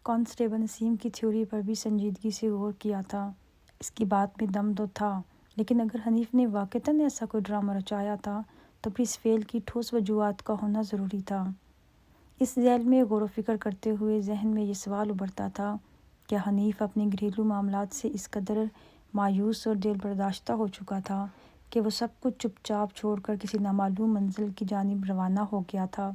Constable نسیم کی theory پر بھی سنجیدگی سے غور کیا تھا۔ اس کی بات میں دم تو تھا، لیکن اگر حنیف نے واقعتاً ایسا کوئی ڈرامہ رچایا تھا تو پھر اس فعل کی ٹھوس وجوہات کا ہونا ضروری تھا۔ اس ذیل میں غور و فکر کرتے ہوئے ذہن میں یہ سوال ابھرتا تھا، کیا حنیف اپنے گھریلو معاملات سے اس قدر مایوس اور دل برداشتہ ہو چکا تھا کہ وہ سب کچھ چپ چاپ چھوڑ کر کسی نامعلوم منزل کی جانب روانہ ہو گیا تھا؟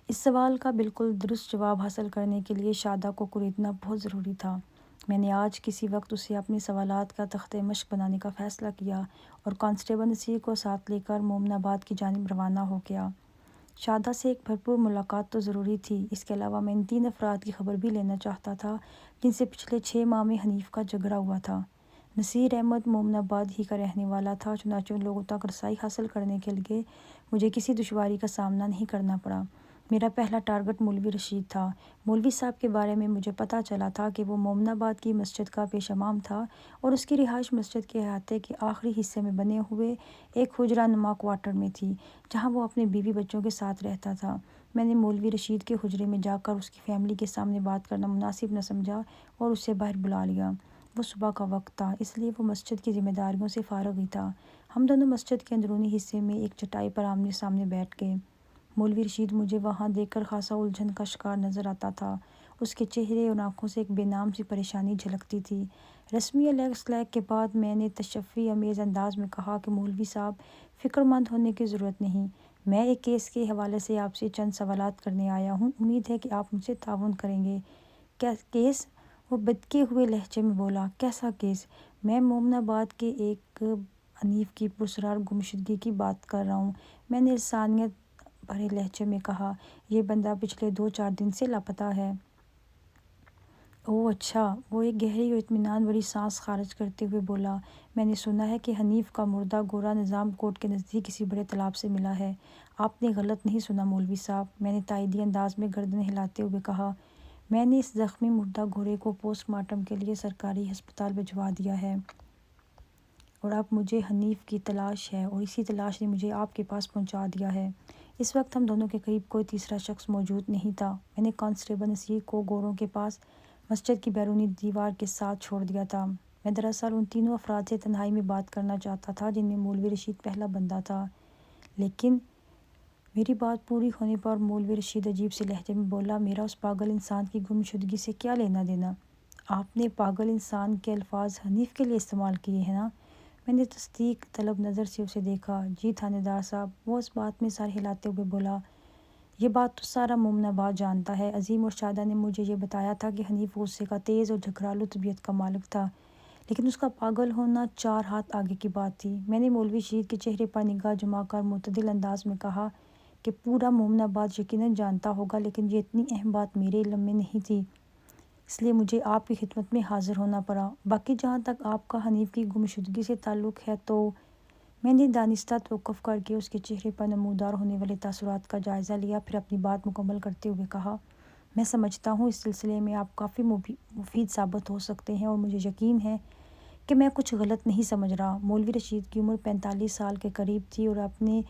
اس سوال کا بالکل درست جواب حاصل کرنے کے لیے شادہ کو کریدنا بہت ضروری تھا۔ میں نے آج کسی وقت اسے اپنے سوالات کا تختہ مشق بنانے کا فیصلہ کیا اور کانسٹیبل نصیر کو ساتھ لے کر مومن آباد کی جانب روانہ ہو گیا۔ شادہ سے ایک بھرپور ملاقات تو ضروری تھی، اس کے علاوہ میں ان 3 افراد کی خبر بھی لینا چاہتا تھا جن سے پچھلے 6 ماہ میں حنیف کا جھگڑا ہوا تھا۔ نصیر احمد مومن آباد ہی کا رہنے والا تھا، چنانچہ ان لوگوں تک رسائی حاصل کرنے کے لیے مجھے کسی دشواری کا سامنا نہیں کرنا پڑا۔ میرا پہلا ٹارگٹ مولوی رشید تھا۔ مولوی صاحب کے بارے میں مجھے پتہ چلا تھا کہ وہ مومن آباد کی مسجد کا پیش امام تھا اور اس کی رہائش مسجد کے احاطے کے آخری حصے میں بنے ہوئے ایک حجرہ نما کوارٹر میں تھی، جہاں وہ اپنے بیوی بچوں کے ساتھ رہتا تھا۔ میں نے مولوی رشید کے حجرے میں جا کر اس کی فیملی کے سامنے بات کرنا مناسب نہ سمجھا اور اسے باہر بلا لیا۔ وہ صبح کا وقت تھا، اس لیے وہ مسجد کی ذمہ داریوں سے فارغ ہی تھا۔ ہم دونوں مسجد کے اندرونی حصے میں ایک چٹائی پر آمنے سامنے بیٹھ گئے۔ مولوی رشید مجھے وہاں دیکھ کر خاصا الجھن کا شکار نظر آتا تھا۔ اس کے چہرے اور آنکھوں سے ایک بے نام سی پریشانی جھلکتی تھی۔ رسمی الگ کے بعد میں نے تشفی آمیز انداز میں کہا کہ مولوی صاحب، فکر مند ہونے کی ضرورت نہیں، میں ایک کیس کے حوالے سے آپ سے چند سوالات کرنے آیا ہوں، امید ہے کہ آپ مجھ سے تعاون کریں گے۔ کیا کیس؟ وہ بدکے ہوئے لہجے میں بولا۔ کیسا کیس؟ میں مومن آباد کے ایک حنیف کی پراسرار گمشدگی کی بات کر رہا ہوں، میں نے لسانیت بھرے لہجے میں کہا۔ یہ بندہ پچھلے 2-4 دن سے لاپتہ ہے۔ اوہ اچھا، وہ ایک گہری اور اطمینان بھری سانس خارج کرتے ہوئے بولا۔ میں نے سنا ہے کہ حنیف کا مردہ گورا نظام کوٹ کے نزدیک کسی بڑے تالاب سے ملا ہے۔ آپ نے غلط نہیں سنا مولوی صاحب، میں نے تائیدی انداز میں گردن ہلاتے ہوئے کہا۔ میں نے اس زخمی مردہ گھوڑے کو پوسٹ مارٹم کے لیے سرکاری ہسپتال بھجوا دیا ہے اور اب مجھے حنیف کی تلاش ہے اور اسی تلاش نے مجھے آپ کے پاس پہنچا دیا ہے۔ اس وقت ہم دونوں کے قریب کوئی تیسرا شخص موجود نہیں تھا۔ میں نے کانسٹیبل نصیر کو گوروں کے پاس مسجد کی بیرونی دیوار کے ساتھ چھوڑ دیا تھا۔ میں دراصل ان 3 افراد سے تنہائی میں بات کرنا چاہتا تھا جن میں مولوی رشید پہلا بندہ تھا، لیکن میری بات پوری ہونے پر مولوی رشید عجیب سے لہجے میں بولا، میرا اس پاگل انسان کی گمشدگی سے کیا لینا دینا؟ آپ نے پاگل انسان کے الفاظ حنیف کے لیے استعمال کیے ہیں نا؟ میں نے تصدیق طلب نظر سے اسے دیکھا۔ جی تھانے دار صاحب، وہ اس بات میں سر ہلاتے ہوئے بولا۔ یہ بات تو سارا مومن آباد جانتا ہے۔ عظیم اور شادہ نے مجھے یہ بتایا تھا کہ حنیف غصے کا تیز اور جھگڑالو طبیعت کا مالک تھا، لیکن اس کا پاگل ہونا 4 ہاتھ آگے کی بات تھی۔ میں نے مولوی رشید کے چہرے پر نگاہ جما کر معتدل انداز میں کہا کہ پورا مومن آباد یقیناً جانتا ہوگا، لیکن یہ اتنی اہم بات میرے علم میں نہیں تھی، اس لیے مجھے آپ کی خدمت میں حاضر ہونا پڑا۔ باقی جہاں تک آپ کا حنیف کی گمشدگی سے تعلق ہے تو… میں نے دانستہ توقف کر کے اس کے چہرے پر نمودار ہونے والے تاثرات کا جائزہ لیا، پھر اپنی بات مکمل کرتے ہوئے کہا، میں سمجھتا ہوں اس سلسلے میں آپ کافی مفید ثابت ہو سکتے ہیں اور مجھے یقین ہے کہ میں کچھ غلط نہیں سمجھ رہا۔ مولوی رشید کی عمر 45 سال کے قریب تھی اور اپنے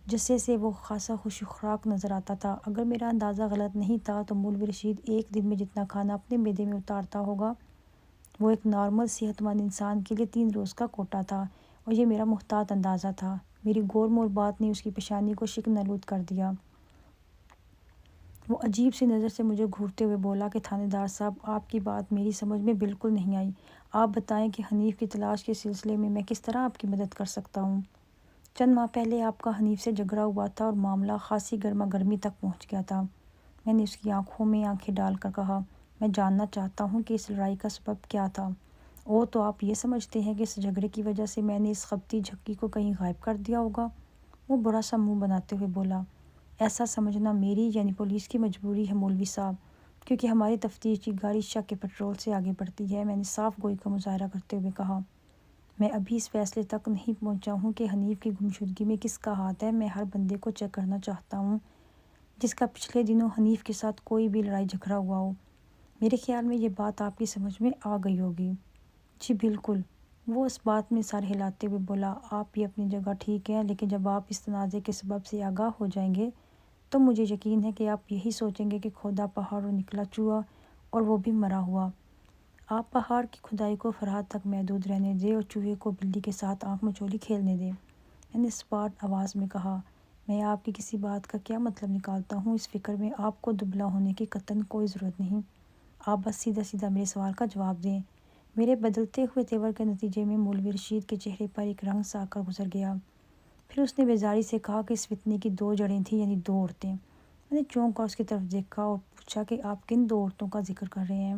جسے سے وہ خاصا خوش خوراک نظر آتا تھا۔ اگر میرا اندازہ غلط نہیں تھا تو مولوی رشید ایک دن میں جتنا کھانا اپنے معدے میں اتارتا ہوگا وہ ایک نارمل صحت مند انسان کے لیے 3 روز کا کوٹا تھا، اور یہ میرا محتاط اندازہ تھا۔ میری گور مور بات نے اس کی پیشانی کو شکن آلود کر دیا۔ وہ عجیب سی نظر سے مجھے گھورتے ہوئے بولا کہ تھانے دار صاحب، آپ کی بات میری سمجھ میں بالکل نہیں آئی۔ آپ بتائیں کہ حنیف کی تلاش کے سلسلے میں کس طرح آپ کی مدد کر سکتا ہوں؟ چند ماہ پہلے آپ کا حنیف سے جھگڑا ہوا تھا اور معاملہ خاصی گرما گرمی تک پہنچ گیا تھا۔ میں نے اس کی آنکھوں میں آنکھیں ڈال کر کہا، میں جاننا چاہتا ہوں کہ اس لڑائی کا سبب کیا تھا۔ اوہ، تو آپ یہ سمجھتے ہیں کہ اس جھگڑے کی وجہ سے میں نے اس خبتی جھکی کو کہیں غائب کر دیا ہوگا؟ وہ بڑا سا منہ بناتے ہوئے بولا۔ ایسا سمجھنا میری یعنی پولیس کی مجبوری ہے مولوی صاحب، کیونکہ ہماری تفتیش کی گاڑی شک کے پیٹرول سے آگے بڑھتی ہے۔ میں نے صاف گوئی کا مظاہرہ کرتے ہوئے کہا، میں ابھی اس فیصلے تک نہیں پہنچا ہوں کہ حنیف کی گمشدگی میں کس کا ہاتھ ہے۔ میں ہر بندے کو چیک کرنا چاہتا ہوں جس کا پچھلے دنوں حنیف کے ساتھ کوئی بھی لڑائی جھگڑا ہوا ہو۔ میرے خیال میں یہ بات آپ کی سمجھ میں آ گئی ہوگی۔ جی بالکل، وہ اس بات میں سر ہلاتے ہوئے بولا۔ آپ بھی اپنی جگہ ٹھیک ہیں، لیکن جب آپ اس تنازع کے سبب سے آگاہ ہو جائیں گے تو مجھے یقین ہے کہ آپ یہی سوچیں گے کہ کھودا پہاڑ اور نکلا چوہا اور وہ بھی مرا ہوا۔ آپ پہاڑ کی کھدائی کو فرات تک محدود رہنے دیں اور چوہے کو بلی کے ساتھ آنکھ مچولی کھیلنے دیں۔ میں نے سپاٹ آواز میں کہا، میں آپ کی کسی بات کا کیا مطلب نکالتا ہوں؟ اس فکر میں آپ کو دبلا ہونے کی قطعاً کوئی ضرورت نہیں۔ آپ بس سیدھا سیدھا میرے سوال کا جواب دیں۔ میرے بدلتے ہوئے تیور کے نتیجے میں مولوی رشید کے چہرے پر ایک رنگ سا آ کر گزر گیا۔ پھر اس نے بیزاری سے کہا کہ اس فتنے کی 2 جڑیں تھیں، یعنی 2 عورتیں۔ میں نے چونک کر اس کی طرف دیکھا اور پوچھا کہ آپ کن 2 عورتوں کا ذکر کر رہے ہیں؟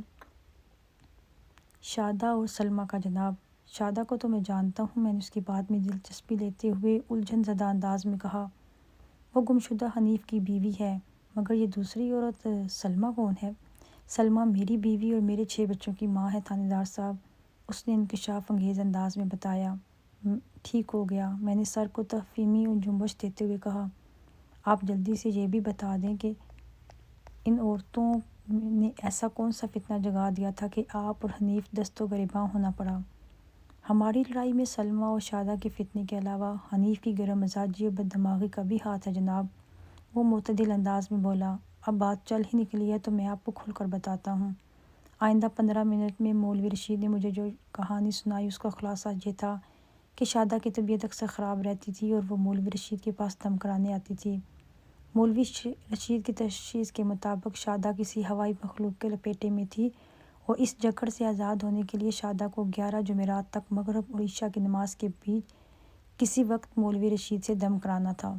شادہ اور سلمیٰ کا جناب۔ شادہ کو تو میں جانتا ہوں، میں نے اس کی بات میں دلچسپی لیتے ہوئے الجھن زدہ انداز میں کہا۔ وہ گمشدہ حنیف کی بیوی ہے، مگر یہ دوسری عورت سلمیٰ کون ہے؟ سلمیٰ میری بیوی اور میرے 6 بچوں کی ماں ہے تھانے دار صاحب، اس نے انکشاف انگیز انداز میں بتایا۔ ٹھیک ہو گیا، میں نے سر کو تفہیمی جنبش دیتے ہوئے کہا۔ آپ جلدی سے یہ بھی بتا دیں کہ ان عورتوں نے ایسا کون سا فتنہ جگا دیا تھا کہ آپ اور حنیف دست و گریباں ہونا پڑا؟ ہماری لڑائی میں سلمیٰ اور شادہ کے فتنے کے علاوہ حنیف کی گرم مزاجی اور بد دماغی کا بھی ہاتھ ہے جناب، وہ معتدل انداز میں بولا۔ اب بات چل ہی نکلی ہے تو میں آپ کو کھل کر بتاتا ہوں۔ آئندہ 15 منٹ میں مولوی رشید نے مجھے جو کہانی سنائی اس کا خلاصہ یہ تھا کہ شادہ کی طبیعت اکثر خراب رہتی تھی اور وہ مولوی رشید کے پاس دم کرانے آتی تھی۔ مولوی رشید کی تشخیص کے مطابق شادہ کسی ہوائی مخلوق کے لپیٹے میں تھی اور اس جکڑ سے آزاد ہونے کے لیے شادہ کو 11 جمعرات تک مغرب اور عشاء کی نماز کے بیچ کسی وقت مولوی رشید سے دم کرانا تھا۔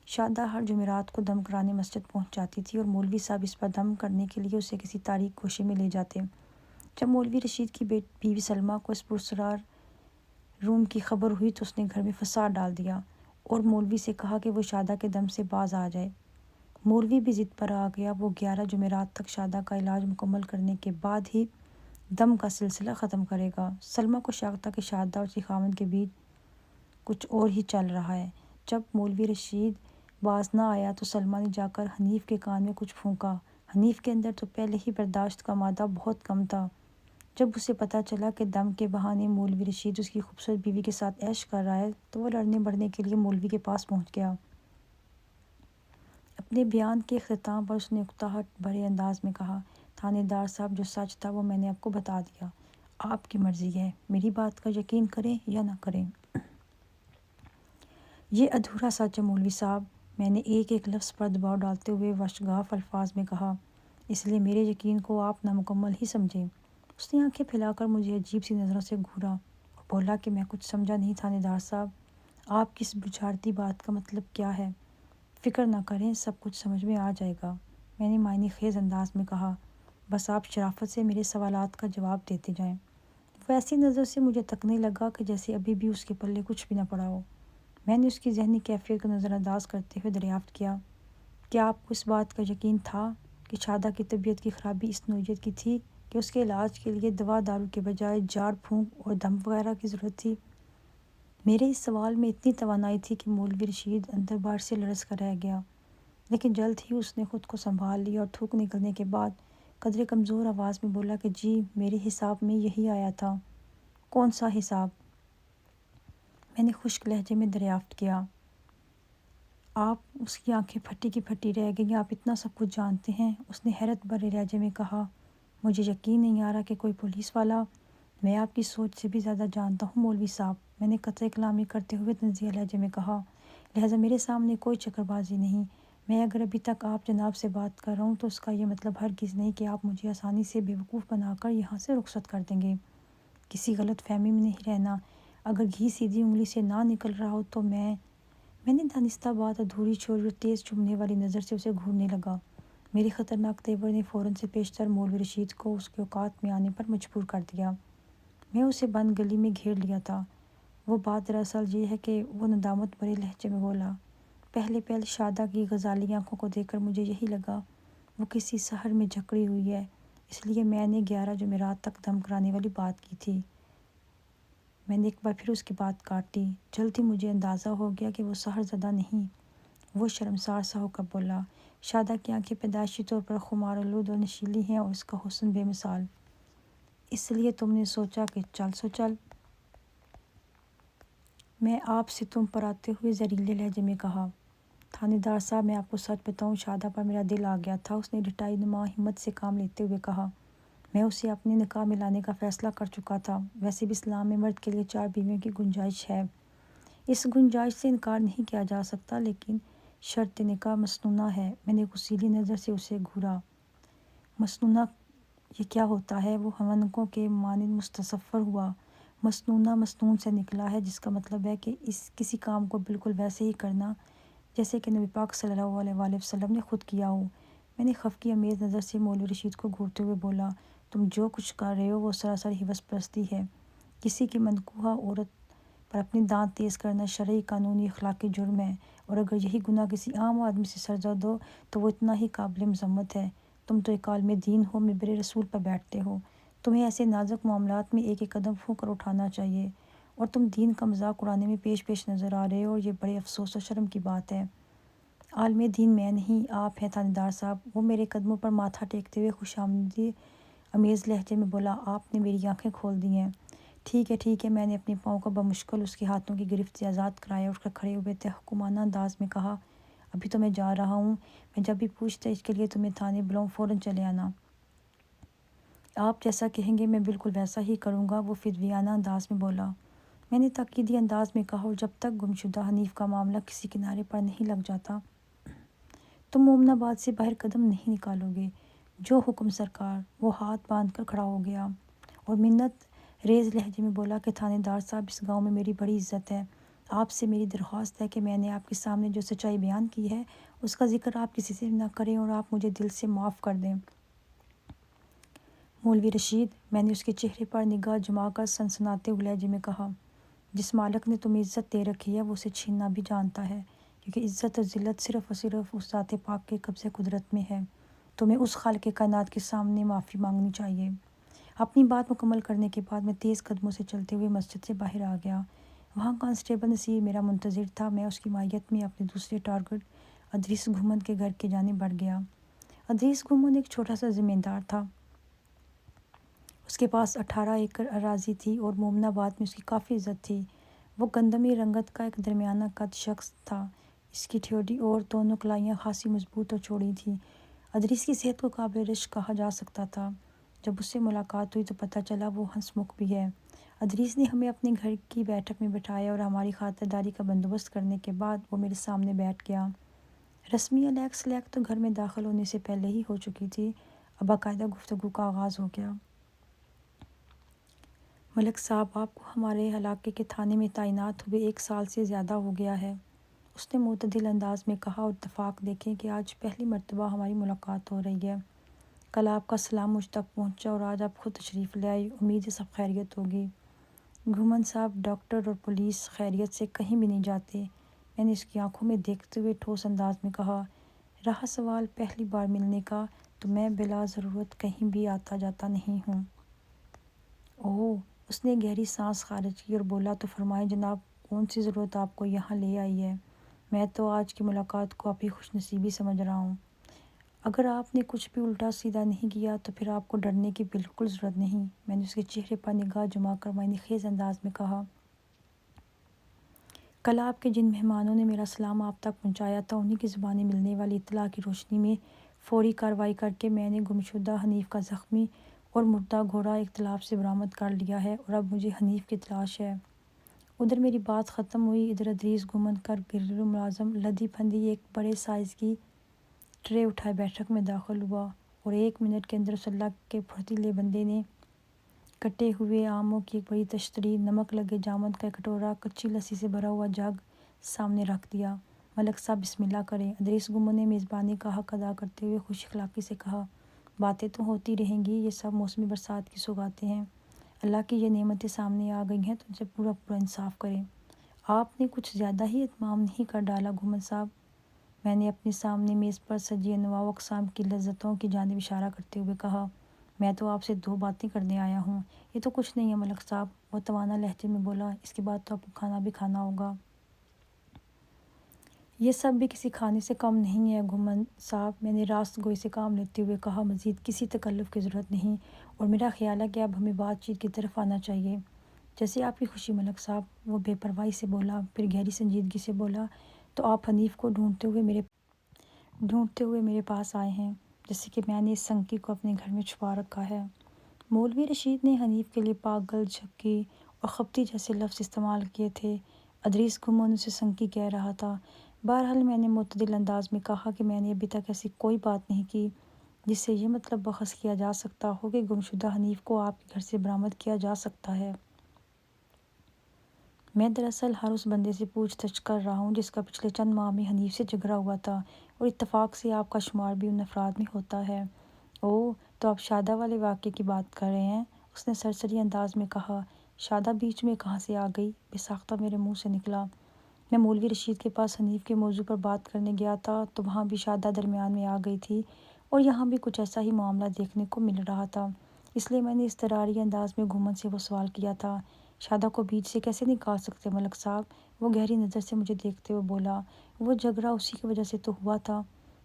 شادہ ہر جمعرات کو دم کرانے مسجد پہنچ جاتی تھی اور مولوی صاحب اس پر دم کرنے کے لیے اسے کسی تاریک گوشے میں لے جاتے۔ جب مولوی رشید کی بیوی سلمیٰ کو اس پراسرار روم کی خبر ہوئی تو اس نے گھر میں فساد ڈال دیا اور مولوی سے کہا کہ وہ شادہ کے دم سے باز آ جائے۔ مولوی بھی ضد پر آ گیا، وہ 11 جمعرات تک شادہ کا علاج مکمل کرنے کے بعد ہی دم کا سلسلہ ختم کرے گا۔ سلمیٰ کو شک تھا کہ شادہ اور اس کے خاوند کے بیچ کچھ اور ہی چل رہا ہے۔ جب مولوی رشید باز نہ آیا تو سلمیٰ نے جا کر حنیف کے کان میں کچھ پھونکا۔ حنیف کے اندر تو پہلے ہی برداشت کا مادہ بہت کم تھا۔ جب اسے پتہ چلا کہ دم کے بہانے مولوی رشید اس کی خوبصورت بیوی کے ساتھ عیش کر رہا ہے تو وہ لڑنے بڑھنے کے لیے مولوی کے پاس پہنچ گیا۔ اپنے بیان کے اختتام پر اس نے اکتاہٹ بھرے انداز میں کہا، تھانے دار صاحب جو سچ تھا وہ میں نے آپ کو بتا دیا، آپ کی مرضی ہے، میری بات کا یقین کریں یا نہ کریں۔ یہ ادھورا سچ ہے مولوی صاحب، میں نے ایک ایک لفظ پر دباؤ ڈالتے ہوئے وشگاف الفاظ میں کہا، اس لیے میرے یقین کو آپ نامکمل ہی سمجھیں۔ اس نے آنکھیں پھیلا کر مجھے عجیب سی نظروں سے گھورا اور بولا کہ میں کچھ سمجھا نہیں تھانے دار صاحب، آپ کی اس بچھاڑتی بات کا مطلب کیا ہے؟ فکر نہ کریں، سب کچھ سمجھ میں آ جائے گا، میں نے معنی خیز انداز میں کہا، بس آپ شرافت سے میرے سوالات کا جواب دیتے جائیں۔ وہ ایسی نظر سے مجھے تکنے لگا کہ جیسے ابھی بھی اس کے پلے کچھ بھی نہ پڑا ہو۔ میں نے اس کی ذہنی کیفیت کو نظر انداز کرتے ہوئے دریافت کیا، کیا آپ کو اس بات کا یقین تھا کہ شادہ کی طبیعت کی خرابی اس نوعیت کی تھی کہ اس کے علاج کے لیے دوا دارو کے بجائے جھاڑ پھونک اور دم وغیرہ کی ضرورت تھی؟ میرے اس سوال میں اتنی توانائی تھی کہ مولوی رشید اندر باہر سے لرز کر رہ گیا، لیکن جلد ہی اس نے خود کو سنبھال لیا اور تھوک نکلنے کے بعد قدرے کمزور آواز میں بولا کہ جی میرے حساب میں یہی آیا تھا۔ کون سا حساب؟ میں نے خشک لہجے میں دریافت کیا۔ آپ؟ اس کی آنکھیں پھٹی کی پھٹی رہ گئیں۔ آپ اتنا سب کچھ جانتے ہیں؟ اس نے حیرت بھرے لہجے میں کہا، مجھے یقین نہیں آ رہا کہ کوئی پولیس والا، میں آپ کی سوچ سے بھی زیادہ جانتا ہوں مولوی صاحب، میں نے قطع کلامی کرتے ہوئے تنزیہ لہجے میں کہا، لہذا میرے سامنے کوئی چکر بازی نہیں۔ میں اگر ابھی تک آپ جناب سے بات کر رہا ہوں تو اس کا یہ مطلب ہرگز نہیں کہ آپ مجھے آسانی سے بیوقوف بنا کر یہاں سے رخصت کر دیں گے۔ کسی غلط فہمی میں نہیں رہنا، اگر گھی سیدھی انگلی سے نہ نکل رہا ہو تو میں نے دانستہ بات ادھوری چھوڑی اور تیز چبھنے والی نظر سے اسے گھورنے لگا۔ میرے خطرناک تیور نے فوراً سے پیشتر مولوی رشید کو اس کے اوقات میں آنے پر مجبور کر دیا۔ میں اسے بند گلی میں گھیر لیا تھا۔ وہ بات دراصل یہ ہے کہ وہ ندامت بھرے لہجے میں بولا، پہلے شادہ کی غزالی آنکھوں کو دیکھ کر مجھے یہی لگا وہ کسی سحر میں جکڑی ہوئی ہے، اس لیے میں نے 11 جمعرات تک دم کرانے والی بات کی تھی۔ میں نے ایک بار پھر اس کی بات کاٹ دی۔ جلد ہی مجھے اندازہ ہو گیا کہ وہ سحر زدہ نہیں۔ وہ شرمسار سا ہو کر بولا، شادہ کی آنکھیں پیدائشی طور پر خمار آلود اور نشیلی ہیں اور اس کا حسن بے مثال، اس لیے تم نے سوچا کہ چل سو چل۔ میں آپ سے تم پر آتے ہوئے زہریلے لہجے میں کہا، تھانے دار صاحب، میں آپ کو سچ بتاؤں، شادہ پر میرا دل آ گیا تھا۔ اس نے رٹائی نما ہمت سے کام لیتے ہوئے کہا۔ میں اسے اپنے نکاح میں لانے کا فیصلہ کر چکا تھا۔ ویسے بھی اسلام میں مرد کے لیے 4 بیویوں کی گنجائش ہے۔ اس گنجائش سے انکار نہیں کیا جا سکتا، لیکن شرط نکاح مسنونہ ہے۔ میں نے غصیلی نظر سے اسے گھورا۔ مسنونہ یہ کیا ہوتا ہے؟ وہ ہونکوں کے مانند مستصفر ہوا۔ مسنونہ مسنون سے نکلا ہے، جس کا مطلب ہے کہ کسی کام کو بالکل ویسے ہی کرنا جیسے کہ نبی پاک صلی اللہ علیہ وآلہ وسلم نے خود کیا ہو۔ میں نے خفگی امیز نظر سے مولوی رشید کو گھورتے ہوئے بولا، تم جو کچھ کر رہے ہو وہ سراسر حوث پرستی ہے۔ کسی کی منکوحہ عورت پر اپنی دانت تیز کرنا شرعی، قانونی، اخلاقی جرم ہے، اور اگر یہی گناہ کسی عام آدمی سے سرزد ہو تو وہ اتنا ہی قابل مذمت ہے۔ تم تو ایک عالم دین ہو، ممبر رسول پر بیٹھتے ہو، تمہیں ایسے نازک معاملات میں ایک ایک قدم پھونک کر اٹھانا چاہیے، اور تم دین کا مذاق اڑانے میں پیش نظر آ رہے ہو، اور یہ بڑے افسوس اور شرم کی بات ہے۔ عالم دین میں نہیں، آپ ہیں تھانے دار صاحب۔ وہ میرے قدموں پر ماتھا ٹیکتے ہوئے خوش آمدی امیز لہجے میں بولا، آپ نے میری آنکھیں کھول دی ہیں۔ ٹھیک ہے۔ میں نے اپنے پاؤں کو بمشکل اس کے ہاتھوں کی گرفت سے آزاد کرایا، اٹھ کر کھڑے ہوئے تحکمانہ انداز میں کہا، ابھی تو میں جا رہا ہوں، میں جب بھی پوچھ تاچھ کے لیے تمہیں تھانے بلاؤں فوراً چلے آنا۔ آپ جیسا کہیں گے میں بالکل ویسا ہی کروں گا، وہ فدویانہ انداز میں بولا۔ میں نے تاکیدی انداز میں کہا، اور جب تک گمشدہ حنیف کا معاملہ کسی کنارے پر نہیں لگ جاتا تم مومن آباد سے باہر قدم نہیں نکالو گے۔ جو حکم سرکار۔ وہ ہاتھ باندھ کر کھڑا ہو گیا اور منت ریز لہجے میں بولا کہ تھانے دار صاحب، اس گاؤں میں میری بڑی عزت ہے، آپ سے میری درخواست ہے کہ میں نے آپ کے سامنے جو سچائی بیان کی ہے اس کا ذکر آپ کسی سے نہ کریں، اور آپ مجھے دل سے معاف کر دیں۔ مولوی رشید، میں نے اس کے چہرے پر نگاہ جما کر سنسناتے ہوئے لہجے میں کہا، جس مالک نے تمہیں عزت دے رکھی ہے وہ اسے چھیننا بھی جانتا ہے، کیونکہ عزت اور ذلت صرف اور صرف اس ذات پاک کے قبضے قدرت میں ہے۔ تمہیں اس خالق کائنات کے سامنے معافی مانگنی چاہیے۔ اپنی بات مکمل کرنے کے بعد میں تیز قدموں سے چلتے ہوئے مسجد سے باہر آ گیا۔ وہاں کانسٹیبل نصیر میرا منتظر تھا۔ میں اس کی مائیت میں اپنے دوسرے ٹارگٹ ادریس گھمن کے گھر کی جانب بڑھ گیا۔ ادریس گھمن ایک چھوٹا سا زمیندار تھا۔ اس کے پاس 18 ایکڑ اراضی تھی اور مومن آباد میں اس کی کافی عزت تھی۔ وہ گندمی رنگت کا ایک درمیانہ قد شخص تھا۔ اس کی ٹھوڑی اور دونوں کلائیاں خاصی مضبوط اور چوڑی تھیں۔ ادریس کی صحت کو قابل رشک کہا جا سکتا تھا۔ جب اس سے ملاقات ہوئی تو پتہ چلا وہ ہنس مکھ بھی ہے۔ ادریس نے ہمیں اپنے گھر کی بیٹھک میں بٹھایا اور ہماری خاطرداری کا بندوبست کرنے کے بعد وہ میرے سامنے بیٹھ گیا۔ رسمی الیک سلیک تو گھر میں داخل ہونے سے پہلے ہی ہو چکی تھی۔ اب باقاعدہ گفتگو کا آغاز ہو گیا۔ ملک صاحب، آپ کو ہمارے علاقے کے تھانے میں تعینات ہوئے 1 سال سے زیادہ ہو گیا ہے، اس نے معتدل انداز میں کہا، اور اتفاق دیکھیں کہ آج پہلی مرتبہ ہماری ملاقات ہو رہی ہے۔ کل آپ کا سلام مجھ تک پہنچا اور آج آپ خود تشریف لے آئی۔ امید ہے سب خیریت ہوگی۔ گھمن صاحب، ڈاکٹر اور پولیس خیریت سے کہیں بھی نہیں جاتے، میں نے اس کی آنکھوں میں دیکھتے ہوئے ٹھوس انداز میں کہا۔ رہا سوال پہلی بار ملنے کا، تو میں بلا ضرورت کہیں بھی آتا جاتا نہیں ہوں۔ اوہ! اس نے گہری سانس خارج کی اور بولا، تو فرمائیں جناب، کون سی ضرورت آپ کو یہاں لے آئی ہے؟ میں تو آج کی ملاقات کو اپنی خوش نصیبی سمجھ رہا ہوں۔ اگر آپ نے کچھ بھی الٹا سیدھا نہیں کیا تو پھر آپ کو ڈرنے کی بالکل ضرورت نہیں، میں نے اس کے چہرے پر نگاہ جما کر معنی خیز انداز میں کہا۔ کل آپ کے جن مہمانوں نے میرا سلام آپ تک پہنچایا تھا، انہی کی زبانی ملنے والی اطلاع کی روشنی میں فوری کارروائی کر کے میں نے گمشدہ حنیف کا زخمی اور مردہ گھوڑا ایک تالاب سے برآمد کر لیا ہے، اور اب مجھے حنیف کی تلاش ہے۔ ادھر میری بات ختم ہوئی۔ ادھر ادریس گھمن کا گھریلو ملازم لدی پھندی ایک بڑے سائز کی ٹرے اٹھائے بیٹھک میں داخل ہوا، اور 1 منٹ کے اندر اس اللہ کے پھرتیلے بندے نے کٹے ہوئے آموں کی ایک بڑی تشتری، نمک لگے جامن کا ایک کٹورا، کچی لسی سے بھرا ہوا جگ سامنے رکھ دیا۔ ملک صاحب، بسم اللہ کریں۔ ادریس گھمن نے میزبانی کا حق ادا کرتے ہوئے خوش اخلاقی سے کہا، باتیں تو ہوتی رہیں گی، یہ سب موسمی برسات کی سوغاتیں ہیں۔ اللہ کی یہ نعمتیں سامنے آ گئی ہیں تو ان سے پورا انصاف کریں۔ آپ نے کچھ زیادہ ہی اہتمام نہیں کر ڈالا گھمن صاحب؟ میں نے اپنے سامنے میز پر سجی انواع و اقسام کی لذتوں کی جانب اشارہ کرتے ہوئے کہا، میں تو آپ سے 2 باتیں کرنے آیا ہوں۔ یہ تو کچھ نہیں ہے ملک صاحب، وہ توانا لہجے میں بولا، اس کے بعد تو آپ کو کھانا بھی کھانا ہوگا۔ یہ سب بھی کسی کھانے سے کم نہیں ہے گھمن صاحب، میں نے راست گوئی سے کام لیتے ہوئے کہا، مزید کسی تکلف کی ضرورت نہیں، اور میرا خیال ہے کہ اب ہمیں بات چیت کی طرف آنا چاہیے۔ جیسے آپ کی خوشی ملک صاحب، وہ بے پرواہی سے بولا، پھر گہری سنجیدگی سے بولا، تو آپ حنیف کو ڈھونڈتے ہوئے میرے پاس آئے ہیں، جیسے کہ میں نے اس سنکی کو اپنے گھر میں چھپا رکھا ہے۔ مولوی رشید نے حنیف کے لیے پاگل، جھگی اور خپتی جیسے لفظ استعمال کیے تھے۔ ادریس گمن اسے سنکی کہہ رہا تھا۔ بہرحال میں نے معتدل انداز میں کہا کہ میں نے ابھی تک ایسی کوئی بات نہیں کی جس سے یہ مطلب بحث کیا جا سکتا ہو کہ گمشدہ حنیف کو آپ کے گھر سے برآمد کیا جا سکتا ہے۔ میں دراصل ہر اس بندے سے پوچھ تچھ کر رہا ہوں جس کا پچھلے چند ماہ میں حنیف سے جھگڑا ہوا تھا، اور اتفاق سے آپ کا شمار بھی ان افراد میں ہوتا ہے۔ اوہ، تو آپ شادہ والے واقعے کی بات کر رہے ہیں؟ اس نے سرسری انداز میں کہا۔ شادہ بیچ میں کہاں سے آ گئی؟ بے ساختہ میرے منہ سے نکلا۔ میں مولوی رشید کے پاس حنیف کے موضوع پر بات کرنے گیا تھا تو وہاں بھی شادہ درمیان میں آ گئی تھی، اور یہاں بھی کچھ ایسا ہی معاملہ دیکھنے کو مل رہا تھا۔ اس لیے میں نے اضطراری انداز میں گھومن سے وہ سوال کیا تھا۔ شادہ کو بیچ سے کیسے نکال سکتے ملک صاحب؟ وہ گہری نظر سے مجھے دیکھتے ہوئے بولا۔ وہ جھگڑا اسی کی وجہ سے تو ہوا تھا۔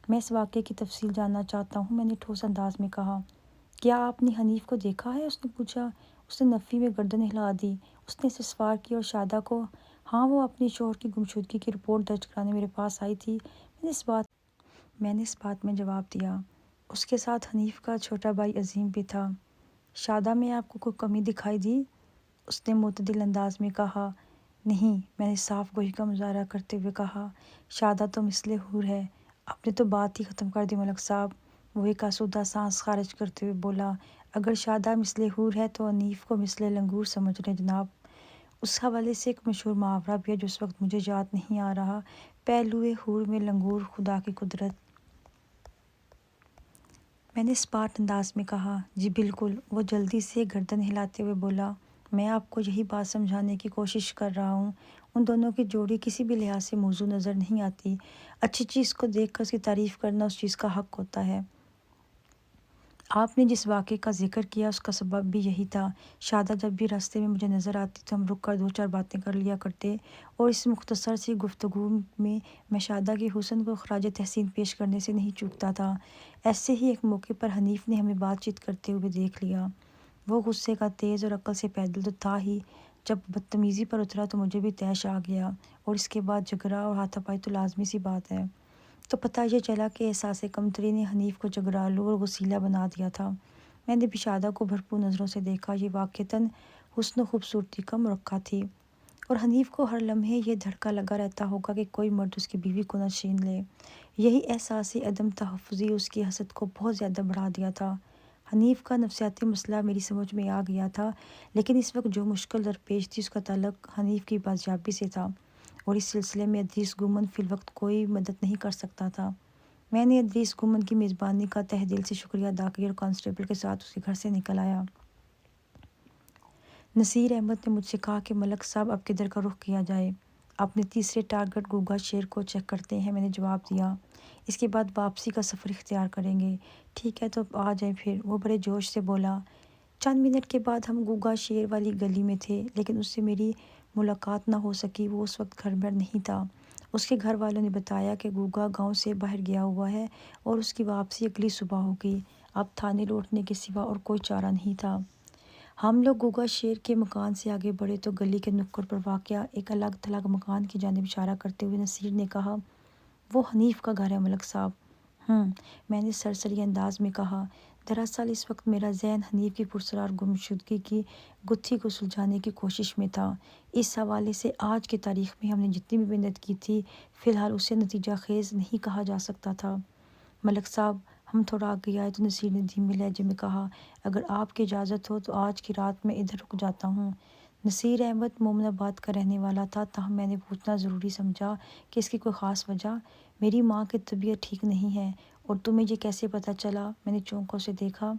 میں اس واقعے کی تفصیل جاننا چاہتا ہوں، میں نے ٹھوس انداز میں کہا۔ کیا آپ نے حنیف کو دیکھا ہے؟ اس نے پوچھا۔ اس نے نفی میں گردن ہلا دی۔ اس نے استفسار کیا، اور شادہ کو؟ ہاں، وہ اپنی شوہر کی گمشدگی کی رپورٹ درج کرانے میرے پاس آئی تھی۔ میں نے اس بات میں جواب دیا۔ اس کے ساتھ حنیف کا چھوٹا بھائی عظیم بھی تھا۔ شادہ میں آپ کو کوئی کمی دکھائی دی؟ اس نے معتدل انداز میں کہا۔ نہیں، میں نے صاف گوئی کا مظاہرہ کرتے ہوئے کہا۔ شادہ تو مثل حور ہے۔ آپ نے تو بات ہی ختم کر دی ملک صاحب، وہ ایک آسودہ سانس خارج کرتے ہوئے بولا۔ اگر شادہ مثل حور ہے تو حنیف کو مثل لنگور سمجھ لیں جناب۔ اس حوالے سے ایک مشہور محاورہ بھی ہے جو اس وقت مجھے یاد نہیں آ رہا، پہلوئے حور میں لنگور خدا کی قدرت۔ میں نے اسپاٹ انداز میں کہا۔ جی بالکل، وہ جلدی سے گردن ہلاتے ہوئے بولا۔ میں آپ کو یہی بات سمجھانے کی کوشش کر رہا ہوں، ان دونوں کی جوڑی کسی بھی لحاظ سے موزوں نظر نہیں آتی۔ اچھی چیز کو دیکھ کر اس کی تعریف کرنا اس چیز کا حق ہوتا ہے۔ آپ نے جس واقعے کا ذکر کیا اس کا سبب بھی یہی تھا۔ شادہ جب بھی راستے میں مجھے نظر آتی تو ہم رک کر دو چار باتیں کر لیا کرتے، اور اس مختصر سی گفتگو میں شادہ کے حسن کو خراج تحسین پیش کرنے سے نہیں چوکتا تھا۔ ایسے ہی ایک موقع پر حنیف نے ہمیں بات چیت کرتے ہوئے دیکھ لیا۔ وہ غصے کا تیز اور عقل سے پیدل تو تھا ہی، جب بدتمیزی پر اترا تو مجھے بھی طیش آ گیا، اور اس کے بعد جھگڑا اور ہاتھا پائی تو لازمی سی بات ہے۔ تو پتہ یہ چلا کہ احساس کمتری نے حنیف کو جھگڑالو اور غسیلا بنا دیا تھا۔ میں نے بھی شادہ کو بھرپور نظروں سے دیکھا۔ یہ واقعتاً حسن و خوبصورتی کا مرقع تھی، اور حنیف کو ہر لمحے یہ دھڑکا لگا رہتا ہوگا کہ کوئی مرد اس کی بیوی کو نہ چھین لے۔ یہی احساس عدم تحفظی اس کی حسد کو بہت زیادہ بڑھا دیا تھا۔ حنیف کا نفسیاتی مسئلہ میری سمجھ میں آ گیا تھا، لیکن اس وقت جو مشکل درپیش تھی اس کا تعلق حنیف کی بازیابی سے تھا، اور اس سلسلے میں ادریس گمن فی الوقت کوئی مدد نہیں کر سکتا تھا۔ میں نے ادریس گمن کی میزبانی کا تہ دل سے شکریہ ادا کیا اور کانسٹیبل کے ساتھ اس کے گھر سے نکل آیا۔ نصیر احمد نے مجھ سے کہا کہ ملک صاحب اب کدھر کا رخ کیا جائے؟ اپنے تیسرے ٹارگٹ گوگا شیر کو چیک کرتے ہیں، میں نے جواب دیا۔ اس کے بعد واپسی کا سفر اختیار کریں گے۔ ٹھیک ہے، تو اب آ جائیں پھر، وہ بڑے جوش سے بولا۔ چند منٹ کے بعد ہم گوگا شیر والی گلی میں تھے، لیکن اس سے میری ملاقات نہ ہو سکی۔ وہ اس وقت گھر میں نہیں تھا۔ اس کے گھر والوں نے بتایا کہ گوگا گاؤں سے باہر گیا ہوا ہے اور اس کی واپسی اگلی صبح ہوگی۔ اب تھانے لوٹنے کے سوا اور کوئی چارہ نہیں تھا۔ ہم لوگ گوگا شیر کے مکان سے آگے بڑھے تو گلی کے نکڑ پر واقع ایک الگ تھلگ مکان کی جانب اشارہ کرتے ہوئے نصیر نے کہا، وہ حنیف کا گھر ہے ملک صاحب۔ میں نے سرسری انداز میں کہا۔ دراصل اس وقت میرا ذہن حنیف کی پرسرار گمشدگی کی گتھی کو سلجھانے کی کوشش میں تھا۔ اس حوالے سے آج کی تاریخ میں ہم نے جتنی بھی محنت کی تھی، فی الحال اسے نتیجہ خیز نہیں کہا جا سکتا تھا۔ ملک صاحب، ہم تھوڑا آگے آئے تو نصیر نے دھیمے لہجے میں کہا، اگر آپ کی اجازت ہو تو آج کی رات میں ادھر رک جاتا ہوں۔ نصیر احمد مومن آباد کا رہنے والا تھا، تاہم میں نے پوچھنا ضروری سمجھا کہ اس کی کوئی خاص وجہ۔ میری ماں کی طبیعت ٹھیک نہیں ہے۔ اور تمہیں یہ کیسے پتہ چلا؟ میں نے چونکوں سے دیکھا۔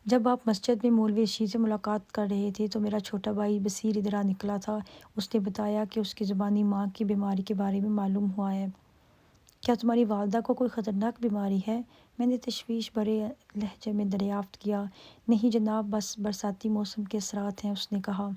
جب آپ مسجد میں مولوی رشید سے ملاقات کر رہے تھے تو میرا چھوٹا بھائی بصیر ادھر آ نکلا تھا۔ اس نے بتایا کہ اس کی زبانی ماں کی بیماری کے بارے میں معلوم ہوا ہے۔ کیا تمہاری والدہ کو کوئی خطرناک بیماری ہے؟ میں نے تشویش بھرے لہجے میں دریافت کیا۔ نہیں جناب، بس برساتی موسم کے اثرات ہیں، اس نے کہا۔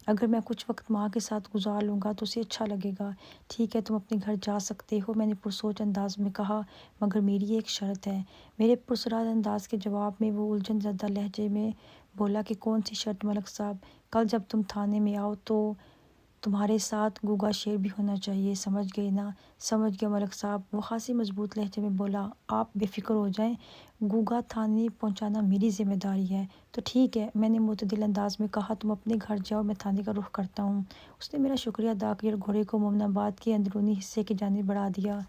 اگر میں کچھ وقت ماں کے ساتھ گزار لوں گا تو اسے اچھا لگے گا۔ ٹھیک ہے، تم اپنے گھر جا سکتے ہو، میں نے پرسوچ انداز میں کہا، مگر میری ایک شرط ہے۔ میرے پرسرار انداز کے جواب میں وہ الجھن زدہ لہجے میں بولا کہ کون سی شرط ملک صاحب؟ کل جب تم تھانے میں آؤ تو تمہارے ساتھ گوگا شیر بھی ہونا چاہیے، سمجھ گئے نا؟ سمجھ گیا ملک صاحب، وہ خاصی مضبوط لہجے میں بولا۔ آپ بے فکر ہو جائیں، گوگا تھانے پہنچانا میری ذمہ داری ہے۔ تو ٹھیک ہے، میں نے معتدل انداز میں کہا، تم اپنے گھر جاؤ، میں تھانے کا رخ کرتا ہوں۔ اس نے میرا شکریہ ادا کیا اور گھوڑے کو مومن آباد کے اندرونی حصے کی جانب بڑھا دیا۔